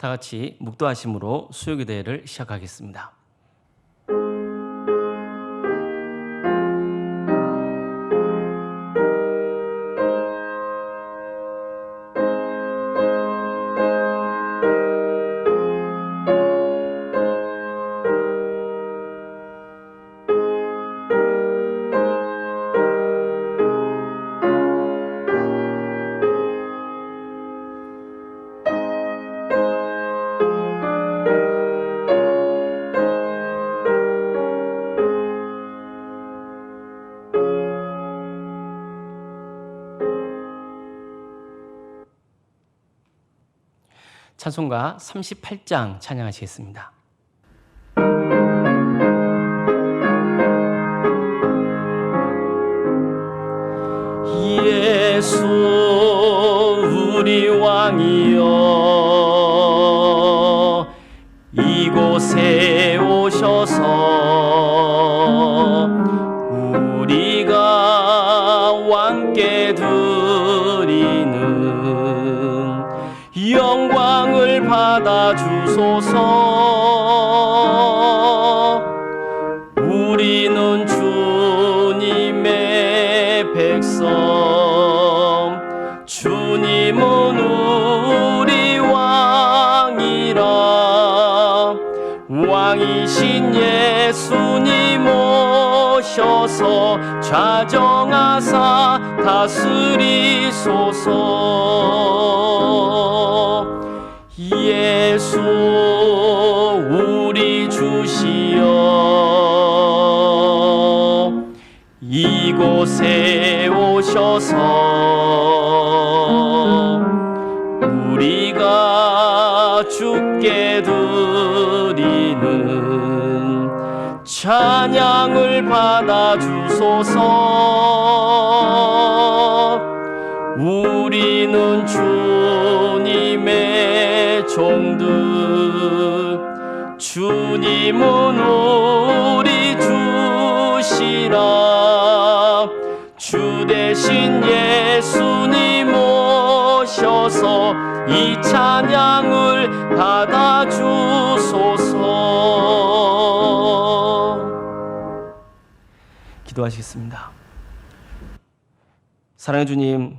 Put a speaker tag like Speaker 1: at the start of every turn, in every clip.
Speaker 1: 다 같이 묵도하심으로 수요기도회를 시작하겠습니다. 찬송가 38장 찬양하시겠습니다. 예수 우리 왕이여 이곳에 오셔서 우리가 왕께 드리는 영광을 받아 주소서. 우리는 주님의 백성, 주님은 우리 왕이라. 왕이신 예수님 오셔서 좌정하사 다스리소서. 예수 우리 주시여 이곳에 오셔서 우리가 주께 드리는 찬양을 받아 주소서. 우리는 주님의 종들, 주님은 우리 주시라. 주 대신 예수님 오셔서 이 찬양을 받아 주소서. 기도하시겠습니다. 사랑의 주님,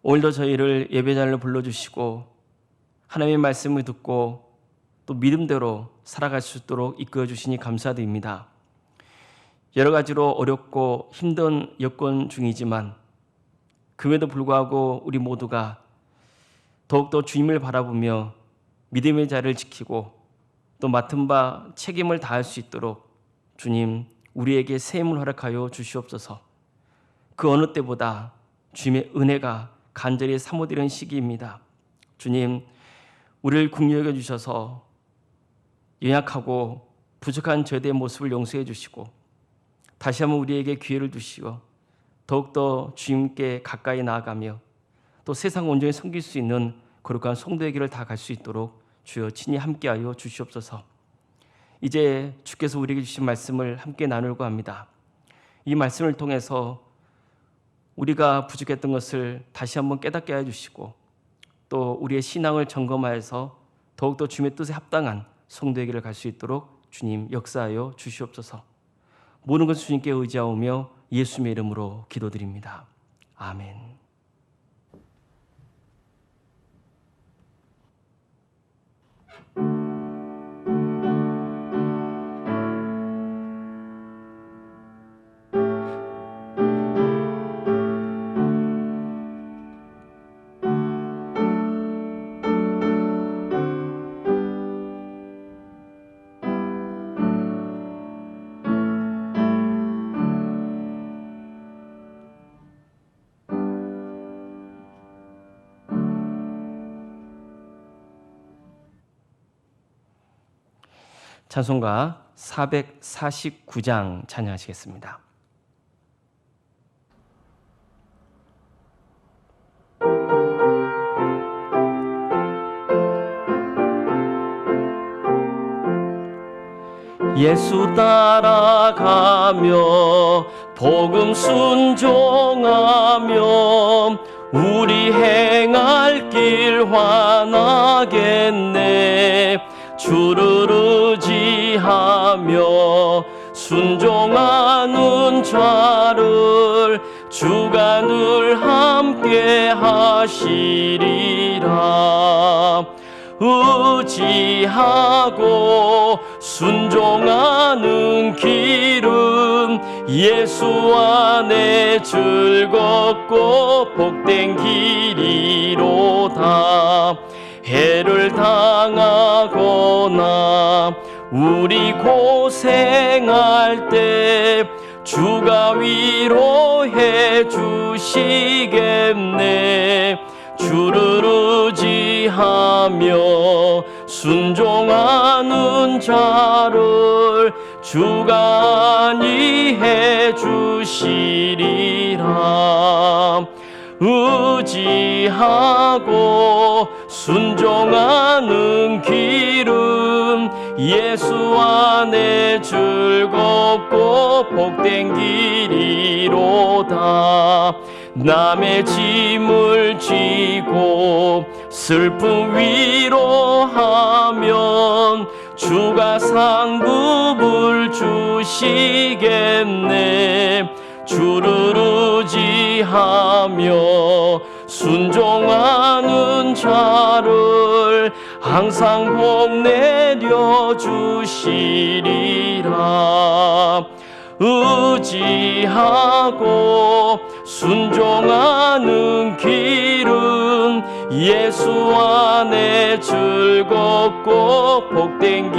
Speaker 1: 오늘도 저희를 예배자리로 불러주시고 하나님의 말씀을 듣고 또 믿음대로 살아갈 수 있도록 이끌어 주시니 감사드립니다. 여러 가지로 어렵고 힘든 여건 중이지만 그럼에도 불구하고 우리 모두가 더욱더 주님을 바라보며 믿음의 자리를 지키고 또 맡은 바 책임을 다할 수 있도록 주님 우리에게 새 힘을 허락하여 주시옵소서. 그 어느 때보다 주님의 은혜가 간절히 사모되는 시기입니다. 주님, 우리를 긍휼히 여겨 주셔서 연약하고 부족한 저희의 모습을 용서해 주시고 다시 한번 우리에게 기회를 주시고 더욱더 주님께 가까이 나아가며 또 세상 온전히 섬길 수 있는 거룩한 성도의 길을 다 갈 수 있도록 주여 친히 함께하여 주시옵소서. 이제 주께서 우리에게 주신 말씀을 함께 나누려고 합니다. 이 말씀을 통해서 우리가 부족했던 것을 다시 한번 깨닫게 해주시고 또 우리의 신앙을 점검하여서 더욱더 주님의 뜻에 합당한 성도의 길을 갈 수 있도록 주님 역사하여 주시옵소서. 모든 것을 주님께 의지하오며 예수님의 이름으로 기도드립니다. 아멘. 찬송가 449장 찬양하시겠습니다. 예수 따라가며 복음 순종하며 우리 행할 길 환하겠네. 주를 의지하며 순종하는 자를 주가 늘 함께 하시리라. 의지하고 순종하는 길은 예수 안에 즐겁고 복된 길이로다. 해를 당하거나 우리 고생할 때 주가 위로해 주시겠네. 주를 의지하며 순종하는 자를 주가 안위해 주시리라. 의지하고 순종하는 길은 예수 안에 즐겁고 복된 길이로다. 남의 짐을 지고 슬픔 위로하면 주가 상급을 주시겠네. 주를 의지하며 순종하는 자를 항상 복 내려 주시리라. 의지하고 순종하는 길은 예수 안에 즐겁고 복된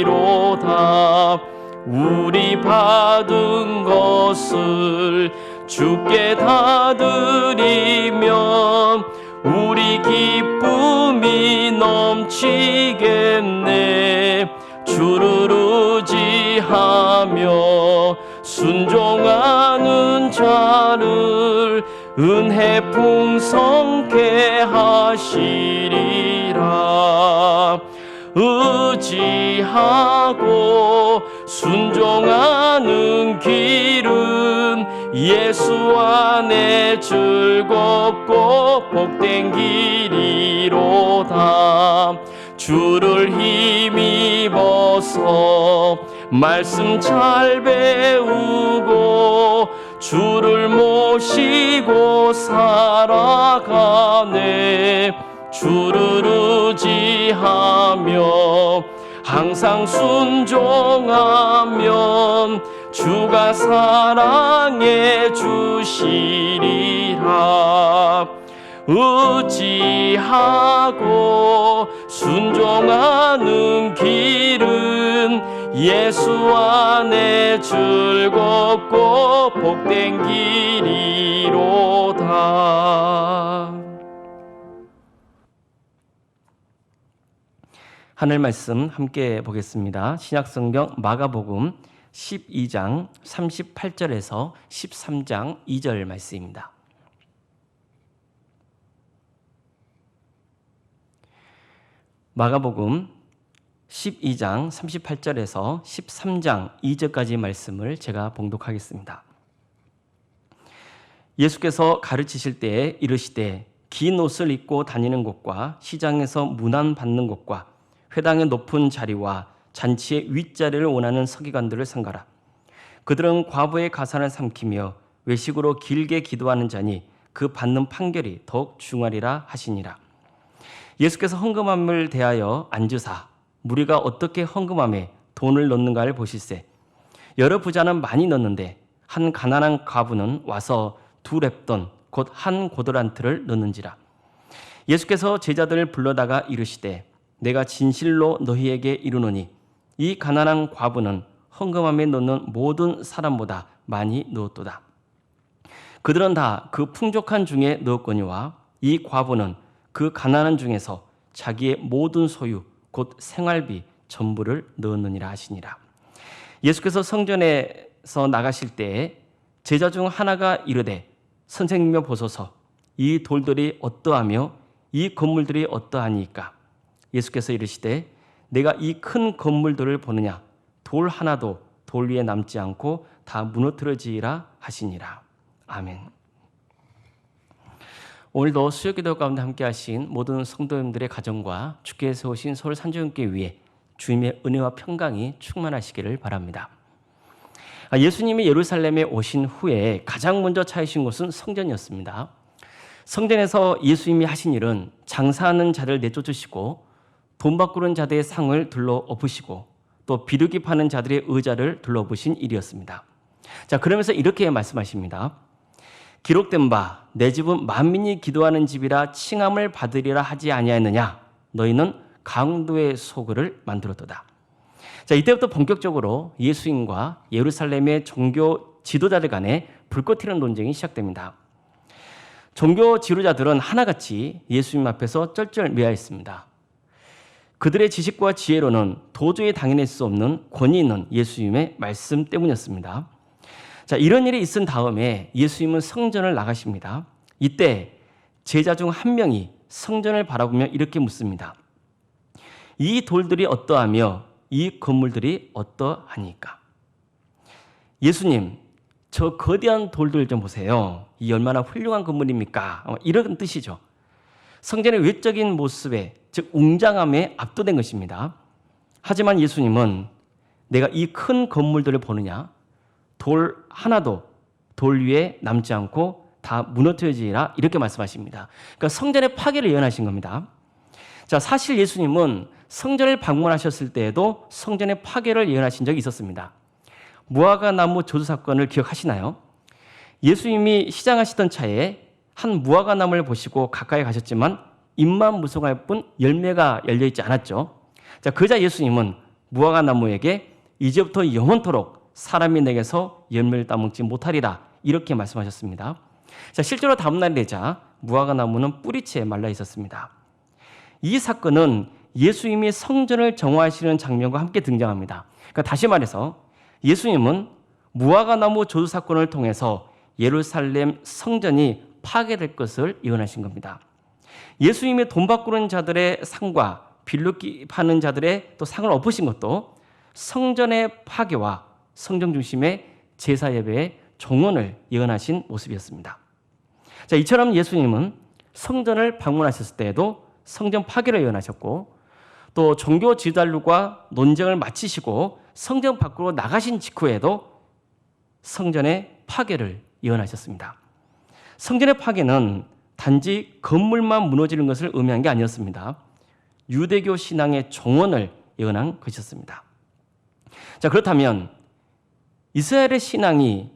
Speaker 1: 길이로다. 우리 받은 것을 주께 다 드리면 우리 기쁨이 넘치겠네. 주를 의지하며 순종하는 자를 은혜 풍성케 하시리라. 의지하고 순종하는 길은 예수 안에 즐겁고 복된 길이로다. 주를 힘입어서 말씀 잘 배우고 주를 모시고 살아가네. 주를 의지하며 항상 순종하면 주가 사랑해 주시리라. 의지하고 순종하는 길은 예수 안에 즐겁고 복된 길이로다. 하늘 말씀 함께 보겠습니다. 신약성경 마가복음 12장 38절에서 13장 2절 말씀입니다. 마가복음 12장 38절에서 13장 2절까지 말씀을 제가 봉독하겠습니다. 예수께서 가르치실 때에 이르시되 긴 옷을 입고 다니는 곳과 시장에서 문안 받는 곳과 회당의 높은 자리와 잔치의 윗자리를 원하는 서기관들을 삼가라. 그들은 과부의 가산을 삼키며 외식으로 길게 기도하는 자니 그 받는 판결이 더욱 중하리라 하시니라. 예수께서 헌금함을 대하여 앉으사 무리가 어떻게 헌금함에 돈을 넣는가를 보실세. 여러 부자는 많이 넣는데 한 가난한 과부는 와서 2렙돈 곧 한 고더란트를 넣는지라. 예수께서 제자들을 불러다가 이르시되 내가 진실로 너희에게 이르노니 이 가난한 과부는 헌금함에 넣는 모든 사람보다 많이 넣었도다. 그들은 다 그 풍족한 중에 넣었거니와 이 과부는 그 가난한 중에서 자기의 모든 소유 곧 생활비 전부를 넣었느니라 하시니라. 예수께서 성전에서 나가실 때에 제자 중 하나가 이르되 선생님여 보소서 이 돌들이 어떠하며 이 건물들이 어떠하니까. 예수께서 이르시되 내가 이 큰 건물들을 보느냐 돌 하나도 돌 위에 남지 않고 다 무너뜨려지리라 하시니라. 아멘. 오늘도 수요기도 가운데 함께 하신 모든 성도님들의 가정과 주께 세우신 서울 산조연교회 위에 주님의 은혜와 평강이 충만하시기를 바랍니다. 예수님이 예루살렘에 오신 후에 가장 먼저 찾으신 곳은 성전이었습니다. 성전에서 예수님이 하신 일은 장사하는 자를 내쫓으시고 돈 바꾸는 자들의 상을 둘러엎으시고 또 비둘기 파는 자들의 의자를 둘러엎으신 일이었습니다. 자, 그러면서 이렇게 말씀하십니다. 기록된 바 내 집은 만민이 기도하는 집이라 칭함을 받으리라 하지 아니하였느냐? 너희는 강도의 소굴을 만들었도다. 자, 이때부터 본격적으로 예수님과 예루살렘의 종교 지도자들 간에 불꽃 튀는 논쟁이 시작됩니다. 종교 지도자들은 하나같이 예수님 앞에서 쩔쩔매야했습니다. 그들의 지식과 지혜로는 도저히 당해낼 수 없는 권위 있는 예수님의 말씀 때문이었습니다. 자, 이런 일이 있은 다음에 예수님은 성전을 나가십니다. 이때 제자 중 한 명이 성전을 바라보며 이렇게 묻습니다. 이 돌들이 어떠하며 이 건물들이 어떠하니까? 예수님, 저 거대한 돌들 좀 보세요. 이 얼마나 훌륭한 건물입니까? 이런 뜻이죠. 성전의 외적인 모습에, 즉 웅장함에 압도된 것입니다. 하지만 예수님은 내가 이 큰 건물들을 보느냐? 돌 하나도 돌 위에 남지 않고 다 무너뜨려지리라 이렇게 말씀하십니다. 그러니까 성전의 파괴를 예언하신 겁니다. 자, 사실 예수님은 성전을 방문하셨을 때에도 성전의 파괴를 예언하신 적이 있었습니다. 무화과 나무 조수 사건을 기억하시나요? 예수님이 시장하시던 차에 한 무화과 나무를 보시고 가까이 가셨지만 잎만 무성할 뿐 열매가 열려있지 않았죠. 자, 그러자 예수님은 무화과 나무에게 이제부터 영원토록 사람이 내게서 열매를 따먹지 못하리라 이렇게 말씀하셨습니다. 자, 실제로 다음날 되자 무화과 나무는 뿌리채 말라 있었습니다. 이 사건은 예수님이 성전을 정화하시는 장면과 함께 등장합니다. 그러니까 다시 말해서 예수님은 무화과 나무 조수 사건을 통해서 예루살렘 성전이 파괴될 것을 예언하신 겁니다. 예수님이 돈 바꾸는 자들의 상과 비둘기 파는 자들의 또 상을 엎으신 것도 성전의 파괴와 성전 중심의 제사 예배의 종언을 예언하신 모습이었습니다. 자, 이처럼 예수님은 성전을 방문하셨을 때에도 성전 파괴를 예언하셨고 또 종교 지도자들과 논쟁을 마치시고 성전 밖으로 나가신 직후에도 성전의 파괴를 예언하셨습니다. 성전의 파괴는 단지 건물만 무너지는 것을 의미한 게 아니었습니다. 유대교 신앙의 종언을 예언한 것이었습니다. 자, 그렇다면 이스라엘의 신앙이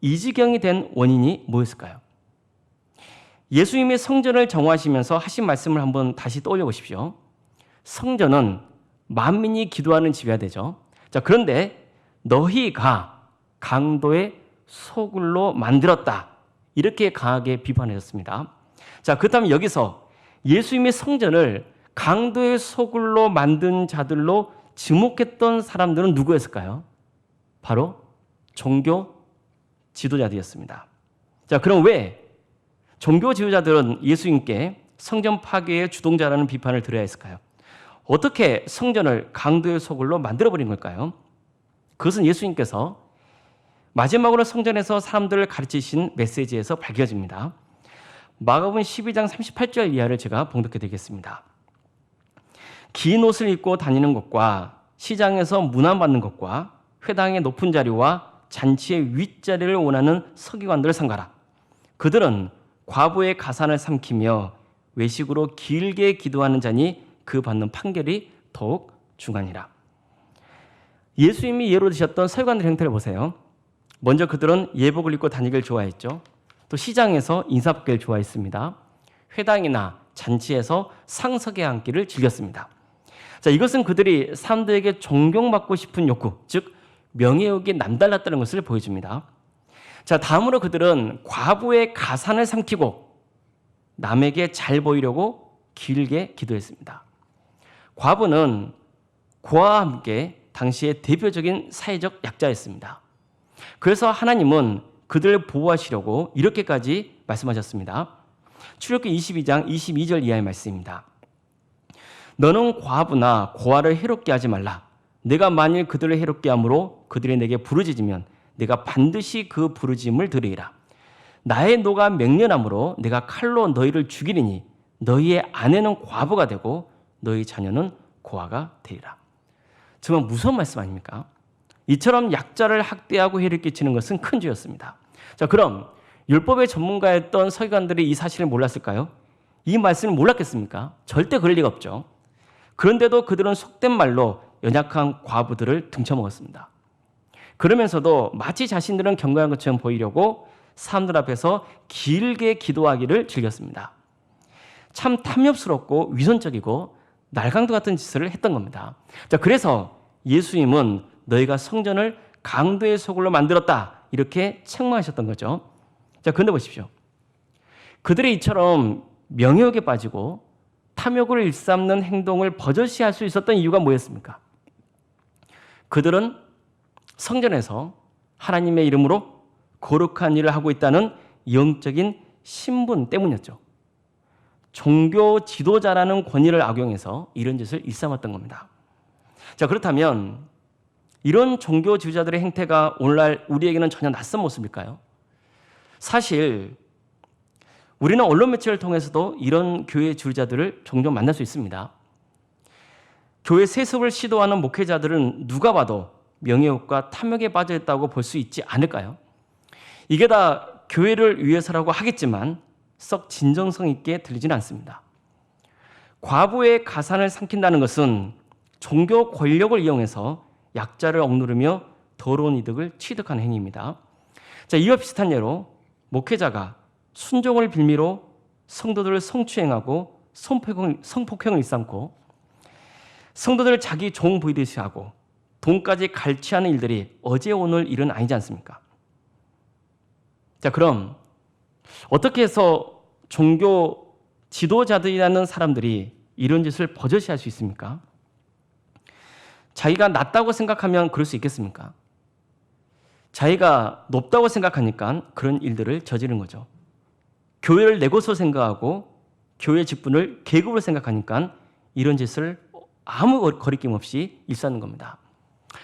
Speaker 1: 이 지경이 된 원인이 뭐였을까요? 예수님이 성전을 정화하시면서 하신 말씀을 한번 다시 떠올려 보십시오. 성전은 만민이 기도하는 집이어야 되죠. 자, 그런데 너희가 강도의 소굴로 만들었다. 이렇게 강하게 비판하셨습니다. 자, 그렇다면 여기서 예수님이 성전을 강도의 소굴로 만든 자들로 지목했던 사람들은 누구였을까요? 바로 종교 지도자들이었습니다. 자, 그럼 왜 종교 지도자들은 예수님께 성전 파괴의 주동자라는 비판을 들어야 했을까요? 어떻게 성전을 강도의 소굴로 만들어버린 걸까요? 그것은 예수님께서 마지막으로 성전에서 사람들을 가르치신 메시지에서 밝혀집니다. 마가복음 12장 38절 이하를 제가 봉독해 드리겠습니다. 긴 옷을 입고 다니는 것과 시장에서 문안받는 것과 회당의 높은 자리와 잔치의 윗자리를 원하는 서기관들을 삼가라. 그들은 과부의 가산을 삼키며 외식으로 길게 기도하는 자니 그 받는 판결이 더욱 중하니라. 예수님이 예로 드셨던 서기관들의 형태를 보세요. 먼저 그들은 예복을 입고 다니기를 좋아했죠. 또 시장에서 인사받기를 좋아했습니다. 회당이나 잔치에서 상석에 앉기를 즐겼습니다. 자, 이것은 그들이 사람들에게 존경받고 싶은 욕구, 즉 명예욕이 남달랐다는 것을 보여줍니다. 자, 다음으로 그들은 과부의 가산을 삼키고 남에게 잘 보이려고 길게 기도했습니다. 과부는 고아와 함께 당시의 대표적인 사회적 약자였습니다. 그래서 하나님은 그들을 보호하시려고 이렇게까지 말씀하셨습니다. 출애굽기 22장 22절 이하의 말씀입니다. 너는 과부나 고아를 해롭게 하지 말라. 내가 만일 그들을 해롭게 함으로 그들이 내게 부르짖으면 내가 반드시 그 부르짖음을 들으리라. 나의 노가 맹렬함으로 내가 칼로 너희를 죽이리니 너희의 아내는 과부가 되고 너희 자녀는 고아가 되리라. 정말 무서운 말씀 아닙니까? 이처럼 약자를 학대하고 해를 끼치는 것은 큰 죄였습니다. 자, 그럼 율법의 전문가였던 서기관들이 이 사실을 몰랐을까요? 이 말씀을 몰랐겠습니까? 절대 그럴 리가 없죠. 그런데도 그들은 속된 말로 연약한 과부들을 등쳐먹었습니다. 그러면서도 마치 자신들은 경건한 것처럼 보이려고 사람들 앞에서 길게 기도하기를 즐겼습니다. 참 탐욕스럽고 위선적이고 날강도 같은 짓을 했던 겁니다. 자, 그래서 예수님은 너희가 성전을 강도의 소굴로 만들었다 이렇게 책망하셨던 거죠. 자, 그런데 보십시오. 그들이 이처럼 명예욕에 빠지고 탐욕을 일삼는 행동을 버젓이 할 수 있었던 이유가 뭐였습니까? 그들은 성전에서 하나님의 이름으로 거룩한 일을 하고 있다는 영적인 신분 때문이었죠. 종교 지도자라는 권위를 악용해서 이런 짓을 일삼았던 겁니다. 자, 그렇다면 이런 종교 지도자들의 행태가 오늘날 우리에게는 전혀 낯선 모습일까요? 사실 우리는 언론 매체를 통해서도 이런 교회 지도자들을 종종 만날 수 있습니다. 교회 세습을 시도하는 목회자들은 누가 봐도 명예욕과 탐욕에 빠져 있다고 볼 수 있지 않을까요? 이게 다 교회를 위해서라고 하겠지만 썩 진정성 있게 들리지는 않습니다. 과부의 가산을 삼킨다는 것은 종교 권력을 이용해서 약자를 억누르며 더러운 이득을 취득하는 행위입니다. 자, 이와 비슷한 예로 목회자가 순종을 빌미로 성도들을 성추행하고 성폭행을 일삼고 성도들을 자기 종 부리듯이 하고 돈까지 갈취하는 일들이 어제 오늘 일은 아니지 않습니까? 자, 그럼 어떻게 해서 종교 지도자들이라는 사람들이 이런 짓을 버젓이 할 수 있습니까? 자기가 낮다고 생각하면 그럴 수 있겠습니까? 자기가 높다고 생각하니까 그런 일들을 저지른 거죠. 교회를 내 것으로 생각하고 교회 직분을 계급으로 생각하니까 이런 짓을 아무 거리낌 없이 일삼는 겁니다.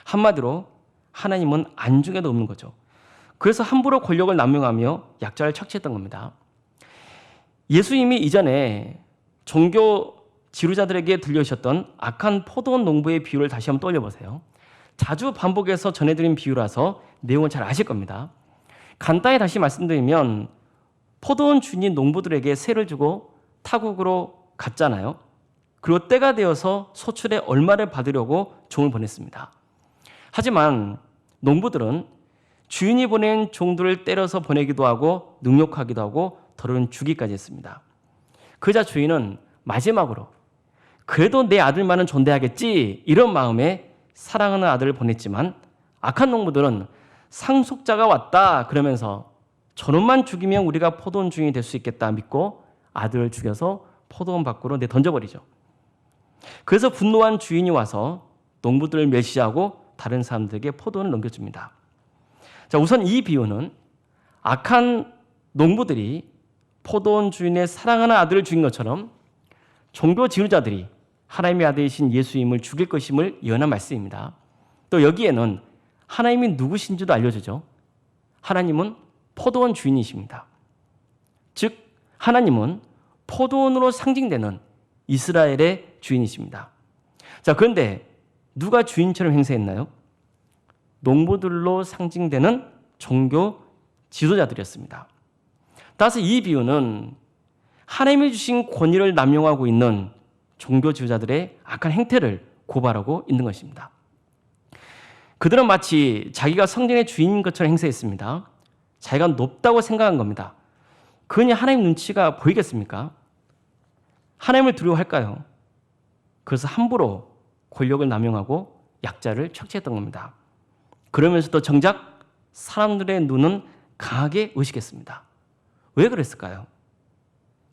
Speaker 1: 한마디로 하나님은 안중에도 없는 거죠. 그래서 함부로 권력을 남용하며 약자를 착취했던 겁니다. 예수님이 이전에 종교 지도자들에게 들려주셨던 악한 포도원 농부의 비유를 다시 한번 떠올려보세요. 자주 반복해서 전해드린 비유라서 내용은 잘 아실 겁니다. 간단히 다시 말씀드리면 포도원 주인이 농부들에게 세를 주고 타국으로 갔잖아요. 그리고 때가 되어서 소출의 얼마를 받으려고 종을 보냈습니다. 하지만 농부들은 주인이 보낸 종들을 때려서 보내기도 하고 능욕하기도 하고 더러운 주기까지 했습니다. 그러자 주인은 마지막으로 그래도 내 아들만은 존대하겠지 이런 마음에 사랑하는 아들을 보냈지만 악한 농부들은 상속자가 왔다 그러면서 저놈만 죽이면 우리가 포도원 주인이 될 수 있겠다 믿고 아들을 죽여서 포도원 밖으로 내던져버리죠. 그래서 분노한 주인이 와서 농부들을 멸시하고 다른 사람들에게 포도원을 넘겨줍니다. 자, 우선 이 비유는 악한 농부들이 포도원 주인의 사랑하는 아들을 죽인 것처럼 종교 지도자들이 하나님의 아들이신 예수님을 죽일 것임을 예언한 말씀입니다. 또 여기에는 하나님이 누구신지도 알려주죠. 하나님은 포도원 주인이십니다. 즉 하나님은 포도원으로 상징되는 이스라엘의 주인이십니다. 자, 그런데 누가 주인처럼 행세했나요? 농부들로 상징되는 종교 지도자들이었습니다. 따라서 이 비유는 하나님이 주신 권위를 남용하고 있는 종교 지도자들의 악한 행태를 고발하고 있는 것입니다. 그들은 마치 자기가 성전의 주인인 것처럼 행세했습니다. 자기가 높다고 생각한 겁니다. 그러니 하나님 눈치가 보이겠습니까? 하나님을 두려워할까요? 그래서 함부로 권력을 남용하고 약자를 착취했던 겁니다. 그러면서도 정작 사람들의 눈은 강하게 의식했습니다. 왜 그랬을까요?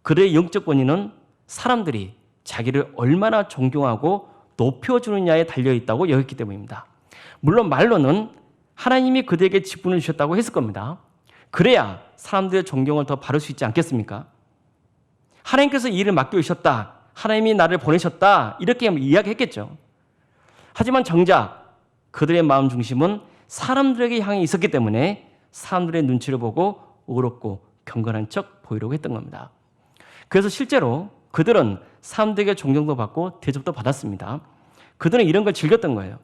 Speaker 1: 그들의 영적 권위는 사람들이 자기를 얼마나 존경하고 높여주느냐에 달려있다고 여겼기 때문입니다. 물론 말로는 하나님이 그들에게 직분을 주셨다고 했을 겁니다. 그래야 사람들의 존경을 더 바를 수 있지 않겠습니까? 하나님께서 이 일을 맡겨주셨다. 하나님이 나를 보내셨다. 이렇게 이야기했겠죠. 하지만 정작 그들의 마음 중심은 사람들에게 향해 있었기 때문에 사람들의 눈치를 보고 어렵고 경건한 척 보이려고 했던 겁니다. 그래서 실제로 그들은 사람들에게 존경도 받고 대접도 받았습니다. 그들은 이런 걸 즐겼던 거예요.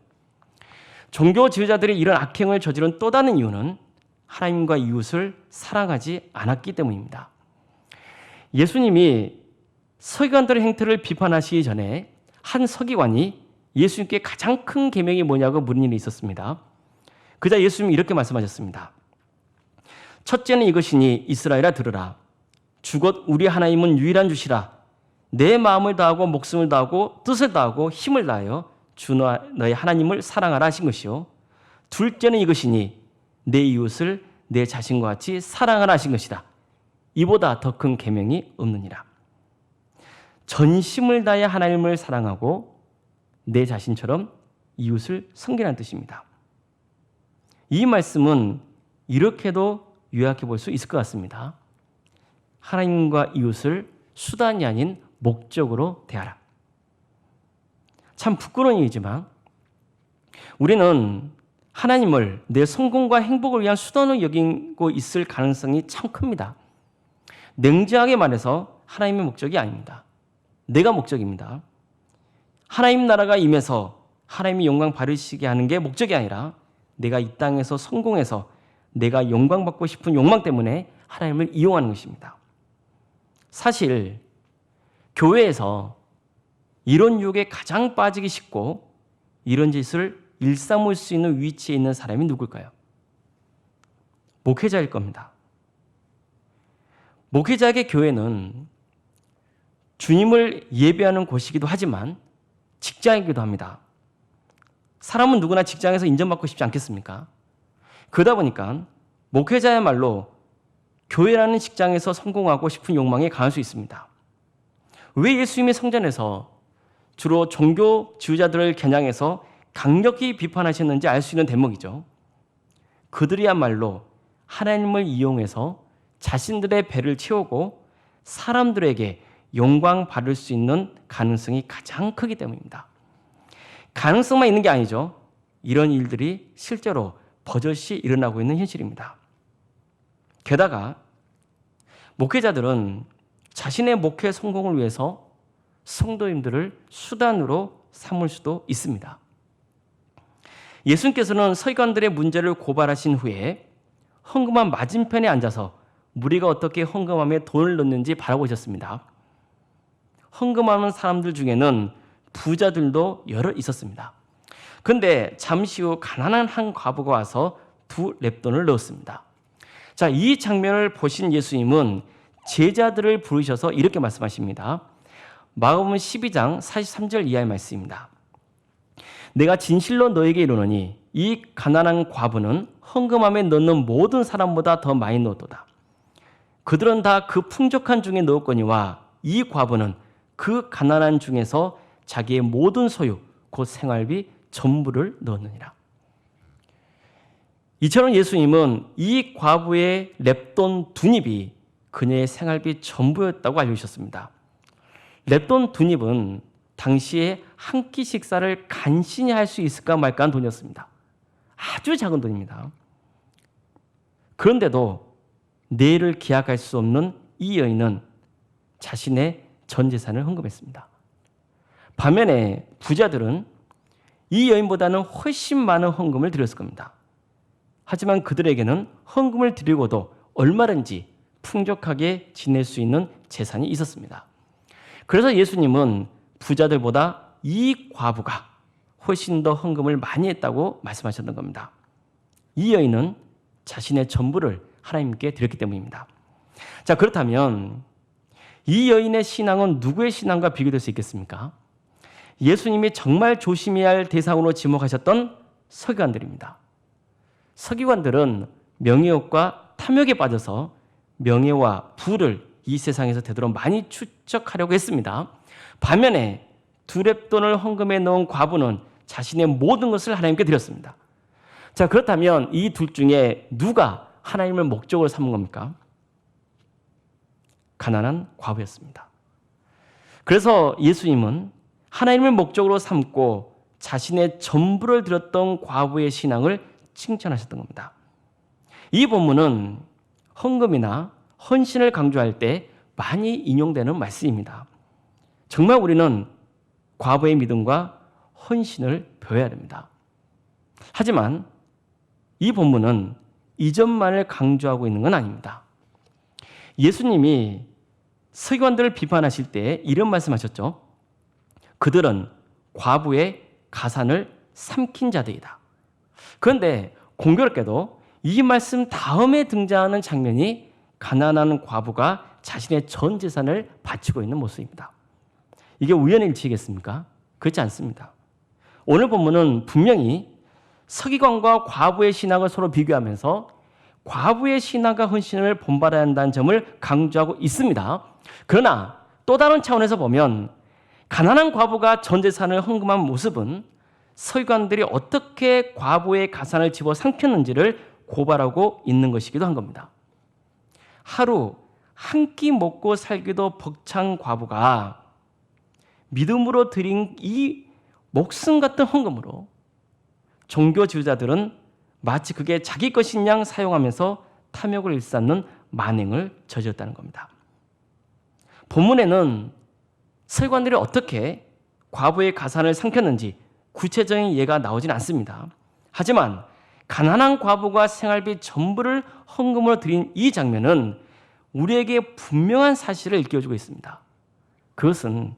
Speaker 1: 종교 지도자들이 이런 악행을 저지른 또 다른 이유는 하나님과 이웃을 사랑하지 않았기 때문입니다. 예수님이 서기관들의 행태를 비판하시기 전에 한 서기관이 예수님께 가장 큰 계명이 뭐냐고 물은 일이 있었습니다. 그자 예수님이 이렇게 말씀하셨습니다. 첫째는 이것이니 이스라엘아 들으라. 주곧 우리 하나님은 유일한 주시라. 내 마음을 다하고 목숨을 다하고 뜻을 다하고 힘을 다하여 주 너의 하나님을 사랑하라 하신 것이요. 둘째는 이것이니 내 이웃을 내 자신과 같이 사랑하라 하신 것이다. 이보다 더 큰 계명이 없느니라. 전심을 다해 하나님을 사랑하고 내 자신처럼 이웃을 섬기라는 뜻입니다. 이 말씀은 이렇게도 요약해 볼 수 있을 것 같습니다. 하나님과 이웃을 수단이 아닌 목적으로 대하라. 참 부끄러운 일이지만 우리는 하나님을 내 성공과 행복을 위한 수단으로 여기고 있을 가능성이 참 큽니다. 냉정하게 말해서 하나님의 목적이 아닙니다. 내가 목적입니다. 하나님 나라가 임해서 하나님이 영광 받으시게 하는 게 목적이 아니라 내가 이 땅에서 성공해서 내가 영광 받고 싶은 욕망 때문에 하나님을 이용하는 것입니다. 사실 교회에서 이런 유혹에 가장 빠지기 쉽고 이런 짓을 일삼을 수 있는 위치에 있는 사람이 누굴까요? 목회자일 겁니다. 목회자에게 교회는 주님을 예배하는 곳이기도 하지만 직장이기도 합니다. 사람은 누구나 직장에서 인정받고 싶지 않겠습니까? 그러다 보니까 목회자야말로 교회라는 직장에서 성공하고 싶은 욕망이 강할 수 있습니다. 왜 예수님이 성전에서 주로 종교 지도자들을 겨냥해서 강력히 비판하셨는지 알 수 있는 대목이죠. 그들이야말로 하나님을 이용해서 자신들의 배를 채우고 사람들에게 영광 받을 수 있는 가능성이 가장 크기 때문입니다. 가능성만 있는 게 아니죠. 이런 일들이 실제로 버젓이 일어나고 있는 현실입니다. 게다가 목회자들은 자신의 목회 성공을 위해서 성도님들을 수단으로 삼을 수도 있습니다. 예수님께서는 서기관들의 문제를 고발하신 후에 헌금함 맞은편에 앉아서 무리가 어떻게 헌금함에 돈을 넣는지 바라보셨습니다. 헌금하는 사람들 중에는 부자들도 여러 있었습니다. 그런데 잠시 후 가난한 한 과부가 와서 2렙돈을 넣었습니다. 자, 이 장면을 보신 예수님은 제자들을 부르셔서 이렇게 말씀하십니다. 마가복음 12장 43절 이하의 말씀입니다. 내가 진실로 너에게 이르노니 이 가난한 과부는 헌금함에 넣는 모든 사람보다 더 많이 넣었도다. 그들은 다 그 풍족한 중에 넣었거니와 이 과부는 그 가난한 중에서 자기의 모든 소유 곧 생활비 전부를 넣었느니라. 이처럼 예수님은 이 과부의 렙돈 2닙이 그녀의 생활비 전부였다고 알려주셨습니다. 렙돈 2닙은 당시에 한 끼 식사를 간신히 할 수 있을까 말까 한 돈이었습니다. 아주 작은 돈입니다. 그런데도 내일을 기약할 수 없는 이 여인은 자신의 전 재산을 헌금했습니다. 반면에 부자들은 이 여인보다는 훨씬 많은 헌금을 드렸을 겁니다. 하지만 그들에게는 헌금을 드리고도 얼마든지 풍족하게 지낼 수 있는 재산이 있었습니다. 그래서 예수님은 부자들보다 이 과부가 훨씬 더 헌금을 많이 했다고 말씀하셨던 겁니다. 이 여인은 자신의 전부를 하나님께 드렸기 때문입니다. 자, 그렇다면 이 여인의 신앙은 누구의 신앙과 비교될 수 있겠습니까? 예수님이 정말 조심해야 할 대상으로 지목하셨던 서기관들입니다. 서기관들은 명예욕과 탐욕에 빠져서 명예와 부를 이 세상에서 되도록 많이 축적하려고 했습니다. 반면에 2렙돈을 헌금에 넣은 과부는 자신의 모든 것을 하나님께 드렸습니다. 자, 그렇다면 이 둘 중에 누가 하나님을 목적으로 삼은 겁니까? 가난한 과부였습니다. 그래서 예수님은 하나님을 목적으로 삼고 자신의 전부를 드렸던 과부의 신앙을 칭찬하셨던 겁니다. 이 본문은 헌금이나 헌신을 강조할 때 많이 인용되는 말씀입니다. 정말 우리는 과부의 믿음과 헌신을 배워야 됩니다. 하지만 이 본문은 이전만을 강조하고 있는 건 아닙니다. 예수님이 서기관들을 비판하실 때 이런 말씀하셨죠. 그들은 과부의 가산을 삼킨 자들이다. 그런데 공교롭게도 이 말씀 다음에 등장하는 장면이 가난한 과부가 자신의 전 재산을 바치고 있는 모습입니다. 이게 우연의 일치겠습니까? 그렇지 않습니다. 오늘 본문은 분명히 서기관과 과부의 신앙을 서로 비교하면서 과부의 신앙과 헌신을 본받아야 한다는 점을 강조하고 있습니다. 그러나 또 다른 차원에서 보면 가난한 과부가 전 재산을 헌금한 모습은 서기관들이 어떻게 과부의 가산을 집어 삼켰는지를 고발하고 있는 것이기도 한 겁니다. 하루 한 끼 먹고 살기도 벅찬 과부가 믿음으로 드린 이 목숨 같은 헌금으로 종교 지도자들은 마치 그게 자기 것인 양 사용하면서 탐욕을 일삼는 만행을 저질렀다는 겁니다. 본문에는 서기관들이 어떻게 과부의 가산을 삼켰는지 구체적인 예가 나오진 않습니다. 하지만 가난한 과부가 생활비 전부를 헌금으로 드린 이 장면은 우리에게 분명한 사실을 일깨워주고 있습니다. 그것은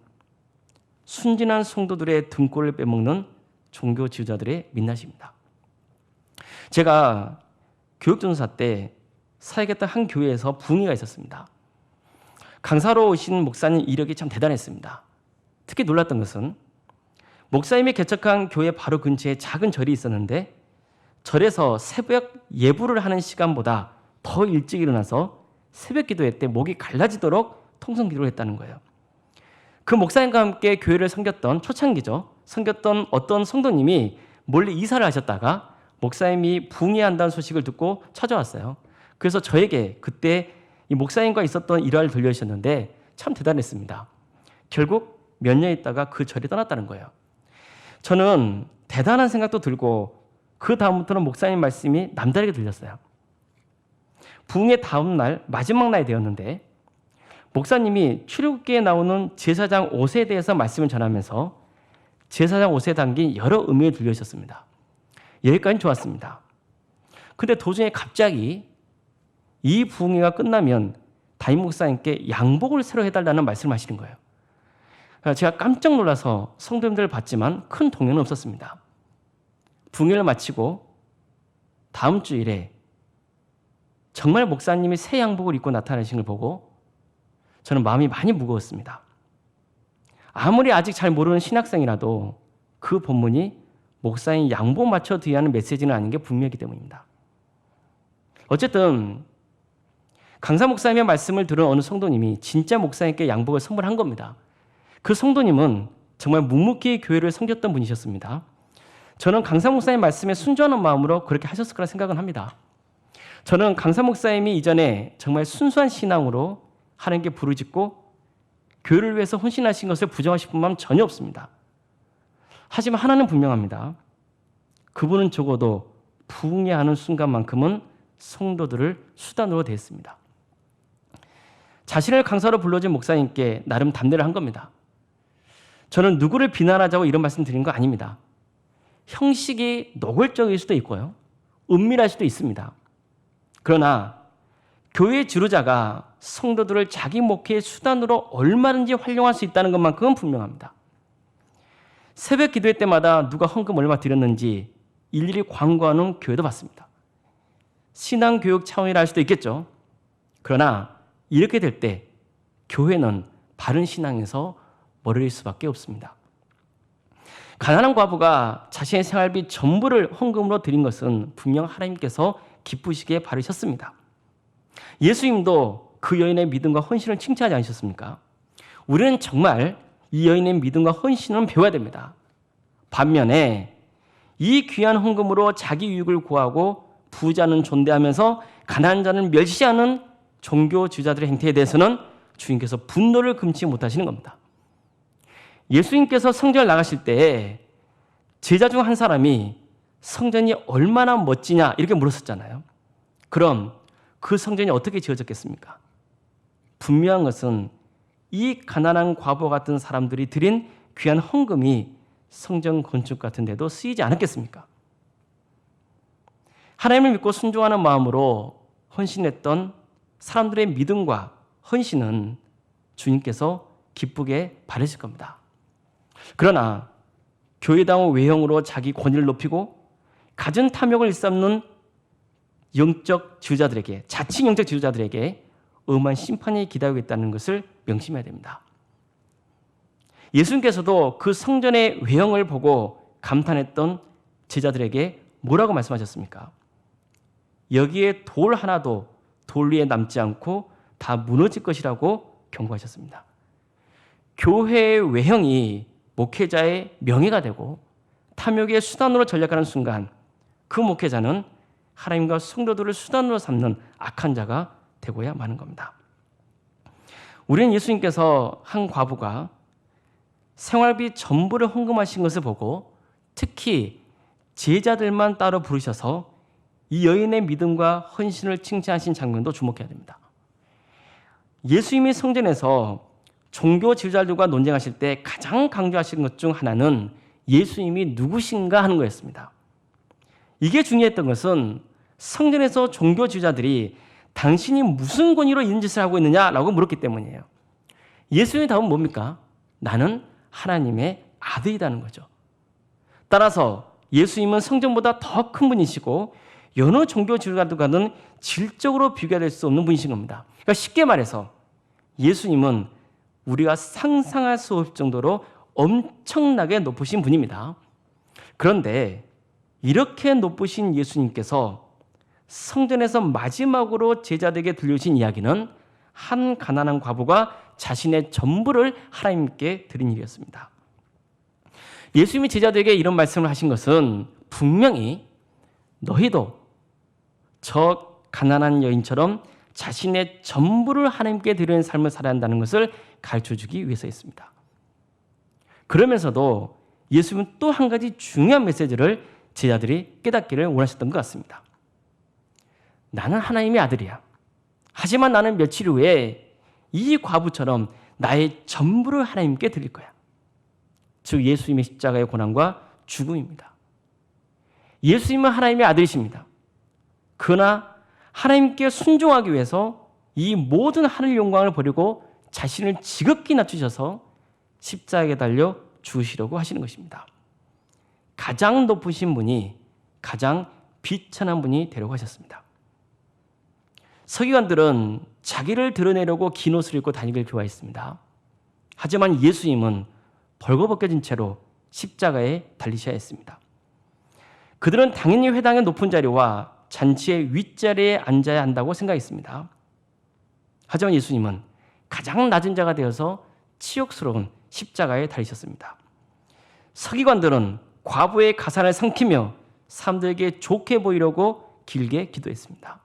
Speaker 1: 순진한 성도들의 등골을 빼먹는 종교 지도자들의 민낯입니다. 제가 교육전도사 때 사역했던 한 교회에서 부흥회가 있었습니다. 강사로 오신 목사님 이력이 참 대단했습니다. 특히 놀랐던 것은 목사님이 개척한 교회 바로 근처에 작은 절이 있었는데 절에서 새벽 예불을 하는 시간보다 더 일찍 일어나서 새벽 기도회 때 목이 갈라지도록 통성 기도를 했다는 거예요. 그 목사님과 함께 교회를 섬겼던 초창기죠. 섬겼던 어떤 성도님이 멀리 이사를 하셨다가 목사님이 부흥회한다는 소식을 듣고 찾아왔어요. 그래서 저에게 그때 이 목사님과 있었던 일화를 들려주셨는데 참 대단했습니다. 결국 몇 년 있다가 그 절이 떠났다는 거예요. 저는 대단한 생각도 들고 그 다음부터는 목사님 말씀이 남다르게 들렸어요. 부흥회 다음 날 마지막 날이 되었는데 목사님이 출애굽기에 나오는 제사장 옷에 대해서 말씀을 전하면서 제사장 옷에 담긴 여러 의미를 들려주셨습니다. 여기까지는 좋았습니다. 근데 도중에 갑자기 이 부흥회가 끝나면 담임 목사님께 양복을 새로 해달라는 말씀을 하시는 거예요. 제가 깜짝 놀라서 성도님들을 봤지만 큰 동요는 없었습니다. 부흥회를 마치고 다음 주일에 정말 목사님이 새 양복을 입고 나타나신 걸 보고 저는 마음이 많이 무거웠습니다. 아무리 아직 잘 모르는 신학생이라도 그 본문이 목사님 양복 맞춰 드려야 하는 메시지는 아닌 게 분명하기 때문입니다. 어쨌든 강사 목사님의 말씀을 들은 어느 성도님이 진짜 목사님께 양복을 선물한 겁니다. 그 성도님은 정말 묵묵히 교회를 섬겼던 분이셨습니다. 저는 강사 목사님 말씀에 순종하는 마음으로 그렇게 하셨을 거라 생각은 합니다. 저는 강사 목사님이 이전에 정말 순수한 신앙으로 하나님께 부르짖고 교회를 위해서 헌신하신 것을 부정하고 싶은 마음 전혀 없습니다. 하지만 하나는 분명합니다. 그분은 적어도 부흥회하는 순간만큼은 성도들을 수단으로 대했습니다. 자신을 강사로 불러준 목사님께 나름 담대를 한 겁니다. 저는 누구를 비난하자고 이런 말씀 드린 거 아닙니다. 형식이 노골적일 수도 있고요. 은밀할 수도 있습니다. 그러나 교회 지도자가 성도들을 자기 목회의 수단으로 얼마든지 활용할 수 있다는 것만큼은 분명합니다. 새벽 기도회 때마다 누가 헌금 얼마 드렸는지 일일이 광고하는 교회도 봤습니다. 신앙교육 차원이라 할 수도 있겠죠. 그러나 이렇게 될 때 교회는 바른 신앙에서 멀어질 수밖에 없습니다. 가난한 과부가 자신의 생활비 전부를 헌금으로 드린 것은 분명 하나님께서 기쁘시게 바르셨습니다. 예수님도 그 여인의 믿음과 헌신을 칭찬하지 않으셨습니까? 우리는 정말 이 여인의 믿음과 헌신은 배워야 됩니다. 반면에 이 귀한 헌금으로 자기 유익을 구하고 부자는 존대하면서 가난한 자는 멸시하는 종교 지도자들의 행태에 대해서는 주님께서 분노를 금치 못하시는 겁니다. 예수님께서 성전을 나가실 때 제자 중 한 사람이 성전이 얼마나 멋지냐 이렇게 물었었잖아요. 그럼 그 성전이 어떻게 지어졌겠습니까? 분명한 것은 이 가난한 과부 같은 사람들이 드린 귀한 헌금이 성전 건축 같은 데도 쓰이지 않았겠습니까? 하나님을 믿고 순종하는 마음으로 헌신했던 사람들의 믿음과 헌신은 주님께서 기쁘게 받으실 겁니다. 그러나 교회당 외형으로 자기 권위를 높이고 갖은 탐욕을 일삼는 영적 지도자들에게, 자칭 영적 지도자들에게 엄한 심판이 기다리고 있다는 것을 명심해야 됩니다. 예수님께서도 그 성전의 외형을 보고 감탄했던 제자들에게 뭐라고 말씀하셨습니까? 여기에 돌 하나도 돌 위에 남지 않고 다 무너질 것이라고 경고하셨습니다. 교회의 외형이 목회자의 명예가 되고 탐욕의 수단으로 전락하는 순간 그 목회자는 하나님과 성도들을 수단으로 삼는 악한 자가 되고야 마는 겁니다. 우리는 예수님께서 한 과부가 생활비 전부를 헌금하신 것을 보고 특히 제자들만 따로 부르셔서 이 여인의 믿음과 헌신을 칭찬하신 장면도 주목해야 됩니다. 예수님이 성전에서 종교 지도자들과 논쟁하실 때 가장 강조하신 것 중 하나는 예수님이 누구신가 하는 거였습니다. 이게 중요했던 것은 성전에서 종교 지도자들이 당신이 무슨 권위로 이런 짓을 하고 있느냐라고 물었기 때문이에요. 예수님의 답은 뭡니까? 나는 하나님의 아들이라는 거죠. 따라서 예수님은 성전보다 더 큰 분이시고 여느 종교 지도자들과는 질적으로 비교될 수 없는 분이신 겁니다. 그러니까 쉽게 말해서 예수님은 우리가 상상할 수 없을 정도로 엄청나게 높으신 분입니다. 그런데 이렇게 높으신 예수님께서 성전에서 마지막으로 제자들에게 들려주신 이야기는 한 가난한 과부가 자신의 전부를 하나님께 드린 일이었습니다. 예수님이 제자들에게 이런 말씀을 하신 것은 분명히 너희도 저 가난한 여인처럼 자신의 전부를 하나님께 드리는 삶을 살아야 한다는 것을 가르쳐주기 위해서였습니다. 그러면서도 예수님은 또 한 가지 중요한 메시지를 제자들이 깨닫기를 원하셨던 것 같습니다. 나는 하나님의 아들이야. 하지만 나는 며칠 후에 이 과부처럼 나의 전부를 하나님께 드릴 거야. 즉 예수님의 십자가의 고난과 죽음입니다. 예수님은 하나님의 아들이십니다. 그러나 하나님께 순종하기 위해서 이 모든 하늘 영광을 버리고 자신을 지극히 낮추셔서 십자가에 달려 죽으시려고 하시는 것입니다. 가장 높으신 분이 가장 비천한 분이 되려고 하셨습니다. 서기관들은 자기를 드러내려고 긴 옷을 입고 다니길 좋아했습니다. 하지만 예수님은 벌거벗겨진 채로 십자가에 달리셔야 했습니다. 그들은 당연히 회당의 높은 자리와 잔치의 윗자리에 앉아야 한다고 생각했습니다. 하지만 예수님은 가장 낮은 자가 되어서 치욕스러운 십자가에 달리셨습니다. 서기관들은 과부의 가산을 삼키며 사람들에게 좋게 보이려고 길게 기도했습니다.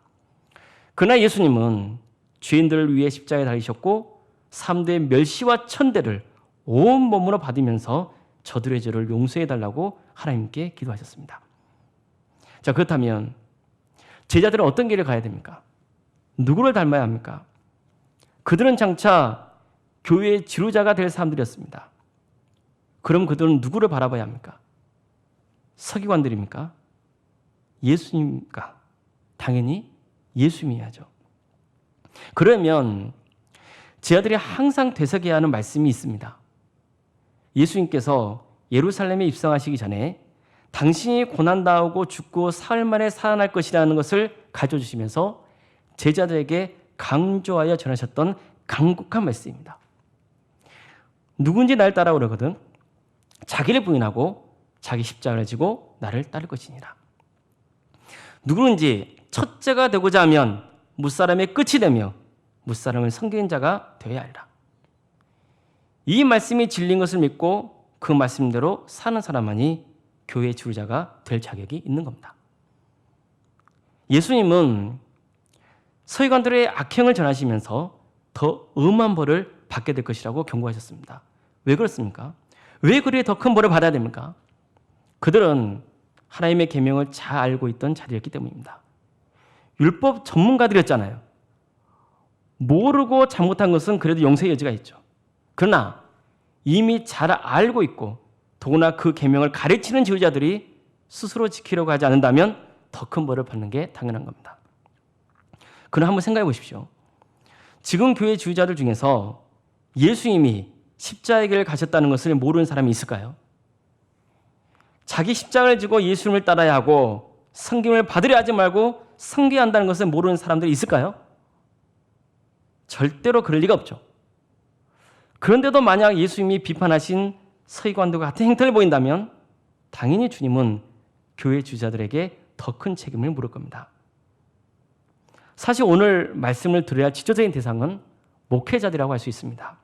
Speaker 1: 그러나 예수님은 죄인들을 위해 십자가에 달리셨고 사람들의 멸시와 천대를 온 몸으로 받으면서 저들의 죄를 용서해달라고 하나님께 기도하셨습니다. 자, 그렇다면 제자들은 어떤 길을 가야 됩니까? 누구를 닮아야 합니까? 그들은 장차 교회의 지도자가 될 사람들이었습니다. 그럼 그들은 누구를 바라봐야 합니까? 서기관들입니까? 예수님입니까? 당연히 예수님이야죠. 그러면 제자들이 항상 되새겨야 하는 말씀이 있습니다. 예수님께서 예루살렘에 입성하시기 전에 당신이 고난당하고 죽고 사흘 만에 살아날 것이라는 것을 가르쳐주시면서 제자들에게 강조하여 전하셨던 강국한 말씀입니다. 누군지 날 따라오려거든 자기를 부인하고 자기 십자가를 지고 나를 따를 것이니라. 누구든지 첫째가 되고자 하면 무사람의 끝이 되며 무사람을 섬기는 자가 되어야 하리라. 이 말씀이 진리인 것을 믿고 그 말씀대로 사는 사람만이 교회의 지도자가 될 자격이 있는 겁니다. 예수님은 서기관들의 악행을 전하시면서 더 엄한 벌을 받게 될 것이라고 경고하셨습니다. 왜 그렇습니까? 왜 그리 더 큰 벌을 받아야 됩니까? 그들은 하나님의 계명을 잘 알고 있던 자들이었기 때문입니다. 율법 전문가들이었잖아요. 모르고 잘못한 것은 그래도 용서의 여지가 있죠. 그러나 이미 잘 알고 있고 더구나 그 계명을 가르치는 지도자들이 스스로 지키려고 하지 않는다면 더 큰 벌을 받는 게 당연한 겁니다. 그럼 한번 생각해 보십시오. 지금 교회 지도자들 중에서 예수님이 십자가의 길을 가셨다는 것을 모르는 사람이 있을까요? 자기 십자가를 지고 예수님을 따라야 하고 섬김을 받으려 하지 말고 섬겨야 한다는 것을 모르는 사람들이 있을까요? 절대로 그럴 리가 없죠. 그런데도 만약 예수님이 비판하신 서기관들과 같은 행태를 보인다면 당연히 주님은 교회 지도자들에게 더 큰 책임을 물을 겁니다. 사실 오늘 말씀을 들어야 할 직접적인 대상은 목회자들이라고 할 수 있습니다.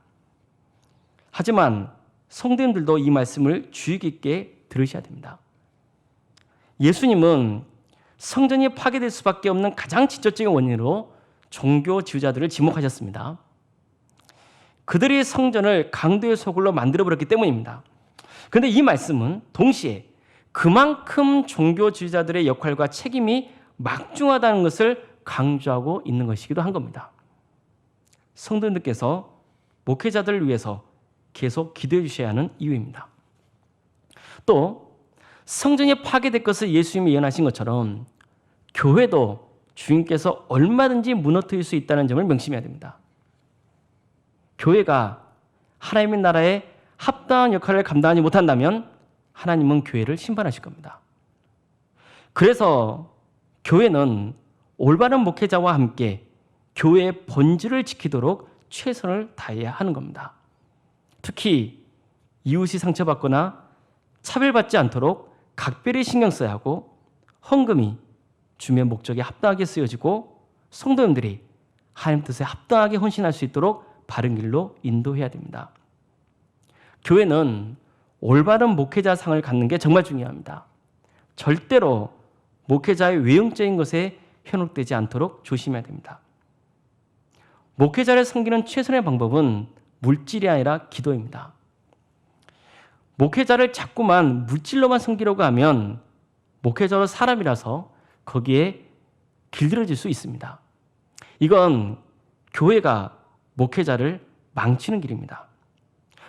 Speaker 1: 하지만 성도님들도 이 말씀을 주의 깊게 들으셔야 됩니다. 예수님은 성전이 파괴될 수밖에 없는 가장 직접적인 원인으로 종교 지도자들을 지목하셨습니다. 그들이 성전을 강도의 소굴로 만들어버렸기 때문입니다. 그런데 이 말씀은 동시에 그만큼 종교 지도자들의 역할과 책임이 막중하다는 것을 강조하고 있는 것이기도 한 겁니다. 성도님들께서 목회자들을 위해서 계속 기도해 주셔야 하는 이유입니다. 또 성전이 파괴될 것을 예수님이 예언하신 것처럼 교회도 주님께서 얼마든지 무너뜨릴 수 있다는 점을 명심해야 됩니다. 교회가 하나님의 나라에 합당한 역할을 감당하지 못한다면 하나님은 교회를 심판하실 겁니다. 그래서 교회는 올바른 목회자와 함께 교회의 본질을 지키도록 최선을 다해야 하는 겁니다. 특히 이웃이 상처받거나 차별받지 않도록 각별히 신경 써야 하고 헌금이 주님의 목적에 합당하게 쓰여지고 성도님들이 하나님 뜻에 합당하게 헌신할 수 있도록 바른 길로 인도해야 됩니다. 교회는 올바른 목회자상을 갖는 게 정말 중요합니다. 절대로 목회자의 외형적인 것에 현혹되지 않도록 조심해야 됩니다. 목회자를 섬기는 최선의 방법은 물질이 아니라 기도입니다. 목회자를 자꾸만 물질로만 섬기려고 하면 목회자도 사람이라서 거기에 길들여질 수 있습니다. 이건 교회가 목회자를 망치는 길입니다.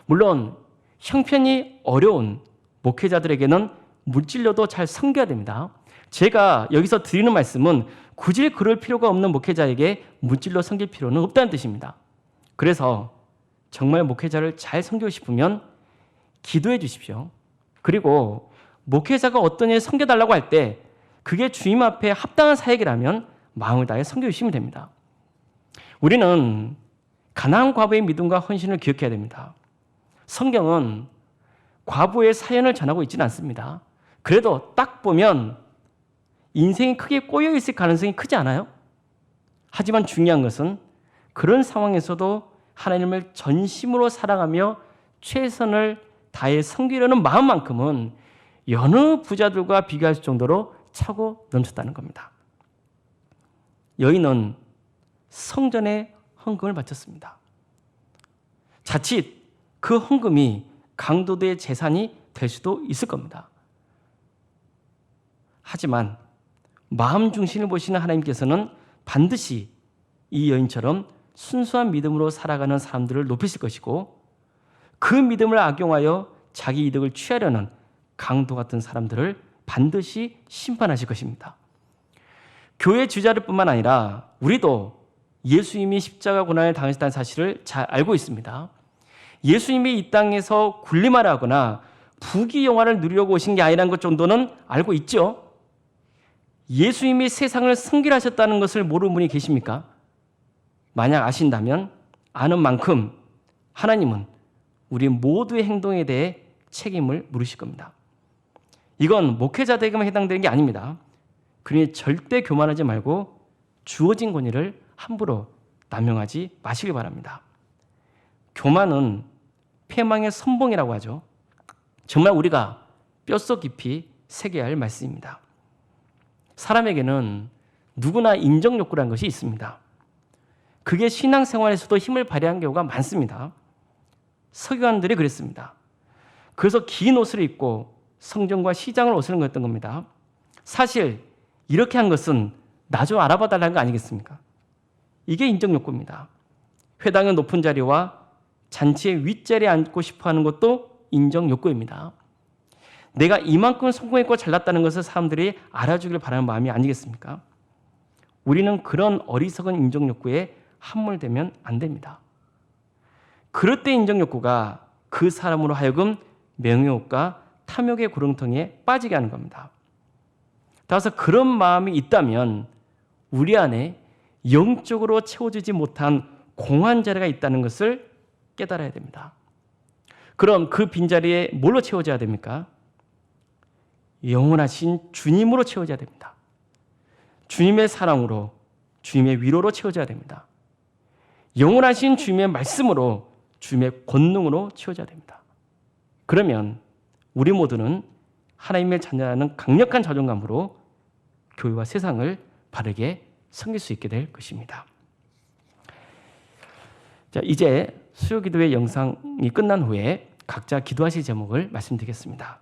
Speaker 1: 물론 형편이 어려운 목회자들에게는 물질로도 잘 섬겨야 됩니다. 제가 여기서 드리는 말씀은 굳이 그럴 필요가 없는 목회자에게 물질로 섬길 필요는 없다는 뜻입니다. 그래서 정말 목회자를 잘 섬기고 싶으면 기도해 주십시오. 그리고 목회자가 어떤 일을 섬겨달라고 할 때 그게 주님 앞에 합당한 사역이라면 마음을 다해 섬겨주시면 됩니다. 우리는 가나안 과부의 믿음과 헌신을 기억해야 됩니다. 성경은 과부의 사연을 전하고 있지는 않습니다. 그래도 딱 보면 인생이 크게 꼬여있을 가능성이 크지 않아요? 하지만 중요한 것은 그런 상황에서도 하나님을 전심으로 사랑하며 최선을 다해 섬기려는 마음만큼은 여느 부자들과 비교할 정도로 차고 넘쳤다는 겁니다. 여인은 성전에 헌금을 바쳤습니다. 자칫 그 헌금이 강도들의 재산이 될 수도 있을 겁니다. 하지만 마음 중심을 보시는 하나님께서는 반드시 이 여인처럼 순수한 믿음으로 살아가는 사람들을 높이실 것이고 그 믿음을 악용하여 자기 이득을 취하려는 강도 같은 사람들을 반드시 심판하실 것입니다. 교회 지도자들 뿐만 아니라 우리도 예수님이 십자가 고난을 당하셨다는 사실을 잘 알고 있습니다. 예수님이 이 땅에서 군림하라 하거나 부귀영화를 누리려고 오신 게 아니라는 것 정도는 알고 있죠. 예수님이 세상을 승결하셨다는 것을 모르는 분이 계십니까? 만약 아신다면 아는 만큼 하나님은 우리 모두의 행동에 대해 책임을 물으실 겁니다. 이건 목회자들에게만 해당되는 게 아닙니다. 그러니 절대 교만하지 말고 주어진 권위를 함부로 남용하지 마시기 바랍니다. 교만은 패망의 선봉이라고 하죠. 정말 우리가 뼛속 깊이 새겨야 할 말씀입니다. 사람에게는 누구나 인정 욕구라는 것이 있습니다. 그게 신앙생활에서도 힘을 발휘한 경우가 많습니다. 서기관들이 그랬습니다. 그래서 긴 옷을 입고 성전과 시장을 오시는 거였던 겁니다. 사실 이렇게 한 것은 나 좀 알아봐 달라는 거 아니겠습니까? 이게 인정 욕구입니다. 회당의 높은 자리와 잔치의 윗자리에 앉고 싶어하는 것도 인정 욕구입니다. 내가 이만큼 성공했고 잘났다는 것을 사람들이 알아주길 바라는 마음이 아니겠습니까? 우리는 그런 어리석은 인정 욕구에 함몰되면 안 됩니다. 그럴 때 인정 욕구가 그 사람으로 하여금 명예욕과 탐욕의 구렁텅이에 빠지게 하는 겁니다. 따라서 그런 마음이 있다면 우리 안에 영적으로 채워지지 못한 공허한 자리가 있다는 것을 깨달아야 됩니다. 그럼 그 빈자리에 뭘로 채워져야 됩니까? 영원하신 주님으로 채워져야 됩니다. 주님의 사랑으로, 주님의 위로로 채워져야 됩니다. 영원하신 주님의 말씀으로, 주님의 권능으로 채워져야 됩니다. 그러면 우리 모두는 하나님의 자녀라는 강력한 자존감으로 교회와 세상을 바르게 섬길 수 있게 될 것입니다. 자, 이제 수요기도회 영상이 끝난 후에 각자 기도하실 제목을 말씀드리겠습니다.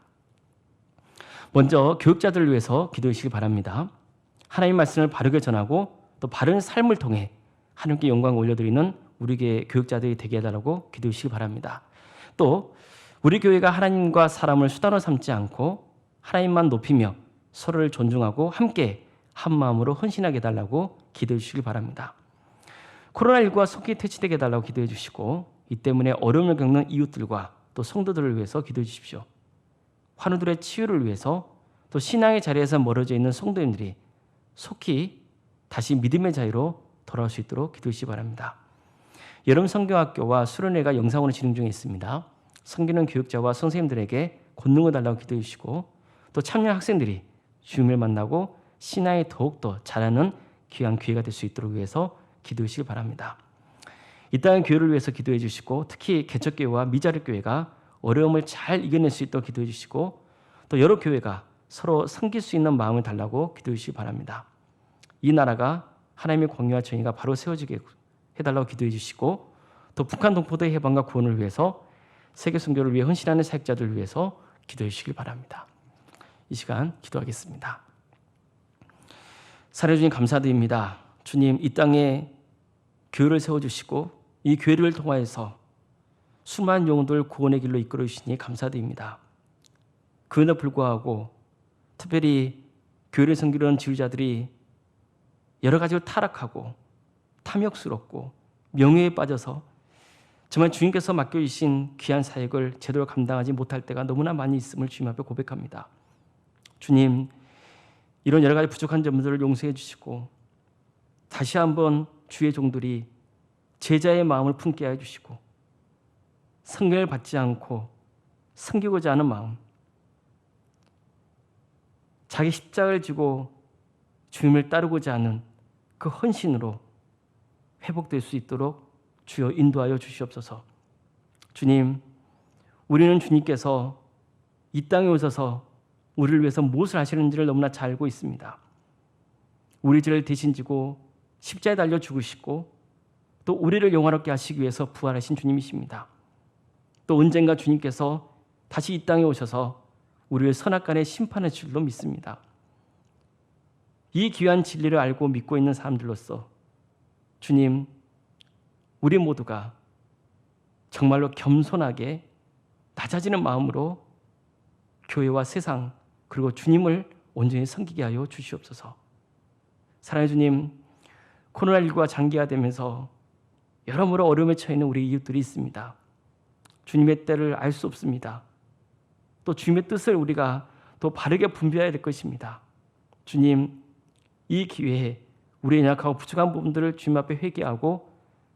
Speaker 1: 먼저 교육자들을 위해서 기도해 주시기 바랍니다. 하나님 말씀을 바르게 전하고 또 바른 삶을 통해 하나님께 영광을 올려드리는 우리 교회 교육자들이 되게 해달라고 기도해 주시기 바랍니다. 또 우리 교회가 하나님과 사람을 수단으로 삼지 않고 하나님만 높이며 서로를 존중하고 함께 한 마음으로 헌신하게 해달라고 기도해 주시기 바랍니다. 코로나19가 속히 퇴치되게 해달라고 기도해 주시고 이 때문에 어려움을 겪는 이웃들과 또 성도들을 위해서 기도해 주십시오. 환우들의 치유를 위해서 또 신앙의 자리에서 멀어져 있는 성도님들이 속히 다시 믿음의 자유로 돌아올 수 있도록 기도해 주시기 바랍니다. 여름 성경학교와 수련회가 영상으로 진행 중에 있습니다. 섬기는 교육자와 선생님들에게 권능을 달라고 기도해 주시고 또 참여 학생들이 주님을 만나고 신앙이 더욱더 자라는 귀한 기회가 될 수 있도록 위해서 기도해 주시기 바랍니다. 이 땅의 교회를 위해서 기도해 주시고 특히 개척교회와 미자립교회가 어려움을 잘 이겨낼 수 있도록 기도해 주시고 또 여러 교회가 서로 섬길 수 있는 마음을 달라고 기도해 주시기 바랍니다. 이 나라가 하나님의 공의와 정의가 바로 세워지게 해달라고 기도해 주시고 또 북한 동포들의 해방과 구원을 위해서 세계 선교를 위해 헌신하는 사역자들을 위해서 기도해 주시길 바랍니다. 이 시간 기도하겠습니다. 사랑해 주님 감사드립니다. 주님 이 땅에 교회를 세워주시고 이 교회를 통하여서 수많은 영혼들 구원의 길로 이끌어 주시니 감사드립니다. 그럼에도 불구하고 특별히 교회를 섬기려는 지도자들이 여러 가지로 타락하고 탐욕스럽고 명예에 빠져서 정말 주님께서 맡겨주신 귀한 사역을 제대로 감당하지 못할 때가 너무나 많이 있음을 주님 앞에 고백합니다. 주님, 이런 여러 가지 부족한 점들을 용서해 주시고 다시 한번 주의 종들이 제자의 마음을 품게 해 주시고 성경을 받지 않고 섬기고자 하는 마음, 자기 십자가를 지고 주님을 따르고자 하는 그 헌신으로 회복될 수 있도록 주여 인도하여 주시옵소서. 주님, 우리는 주님께서 이 땅에 오셔서 우리를 위해서 무엇을 하시는지를 너무나 잘 알고 있습니다. 우리 죄를 대신 지고 십자가에 달려 죽으시고 또 우리를 영화롭게 하시기 위해서 부활하신 주님이십니다. 또 언젠가 주님께서 다시 이 땅에 오셔서 우리를 선악간에 심판하실 줄로 믿습니다. 이 귀한 진리를 알고 믿고 있는 사람들로서 주님, 우리 모두가 정말로 겸손하게 낮아지는 마음으로 교회와 세상 그리고 주님을 온전히 섬기게 하여 주시옵소서. 사랑하는 주님, 코로나19가 장기화되면서 여러모로 어려움에 처해 있는 우리 이웃들이 있습니다. 주님의 때를 알 수 없습니다. 또 주님의 뜻을 우리가 더 바르게 분별해야 될 것입니다. 주님, 이 기회에 우리의 약하고 부족한 부분들을 주님 앞에 회개하고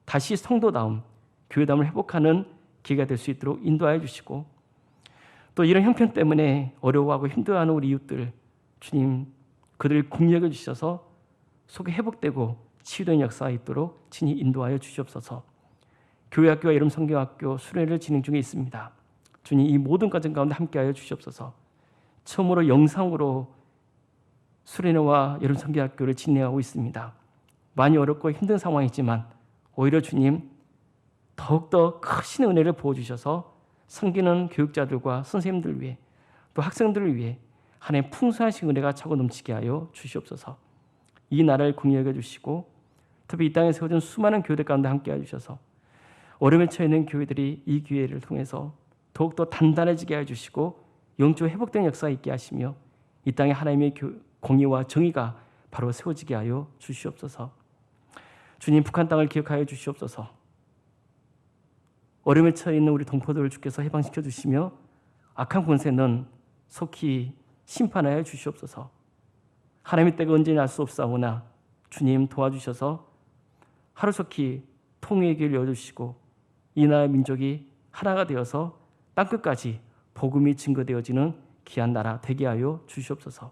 Speaker 1: 다시 성도다움, 교회다움을 회복하는 기회가 될 수 있도록 인도하여 주시고 또 이런 형편 때문에 어려워하고 힘들어하는 우리 이웃들 주님 그들을 긍휼히 주셔서 속이 회복되고 치유된 역사가 있도록 친히 인도하여 주시옵소서. 교회학교와 여름 성경학교 수련회를 진행 중에 있습니다. 주님 이 모든 과정 가운데 함께하여 주시옵소서. 처음으로 영상으로 수련회와 여름 성경학교를 진행하고 있습니다. 많이 어렵고 힘든 상황이지만 오히려 주님 더욱더 크신 은혜를 부어주셔서 섬기는 교육자들과 선생님들 위해 또 학생들을 위해 하나님의 풍성하신 은혜가 차고 넘치게 하여 주시옵소서. 이 나라를 긍휼히 여겨주시고 특히 이 땅에 세워진 수많은 교회들 가운데 함께해 주셔서 어려움에 처해 있는 교회들이 이 기회를 통해서 더욱더 단단해지게 해주시고 영적 회복된 역사가 있게 하시며 이 땅에 하나님의 공의와 정의가 바로 세워지게 하여 주시옵소서. 주님, 북한 땅을 기억하여 주시옵소서. 어려움에 처해 있는 우리 동포들을 주께서 해방시켜 주시며 악한 권세는 속히 심판하여 주시옵소서. 하나님의 때가 언제나 알 수 없사오나 주님 도와주셔서 하루속히 통일의 길을 열어주시고 이 나라 민족이 하나가 되어서 땅끝까지 복음이 증거되어지는 귀한 나라 되게 하여 주시옵소서.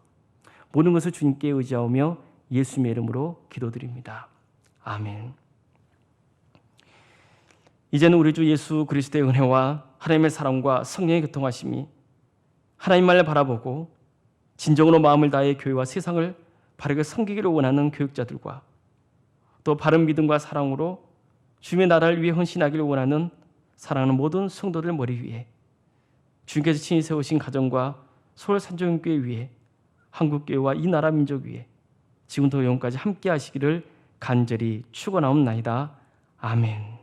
Speaker 1: 모든 것을 주님께 의지하며 예수님의 이름으로 기도드립니다. 아멘. 이제는 우리 주 예수 그리스도의 은혜와 하나님의 사랑과 성령의 교통하심이 하나님 말을 바라보고 진정으로 마음을 다해 교회와 세상을 바르게 섬기기를 원하는 교육자들과 또 바른 믿음과 사랑으로 주님의 나라를 위해 헌신하기를 원하는 사랑하는 모든 성도들 머리 위에 주님께서 친히 세우신 가정과 서울 산정교회 위에 한국교회와 이 나라 민족 위에 지금부터 영원까지 함께 하시기를 간절히 축원하옵나이다. 아멘.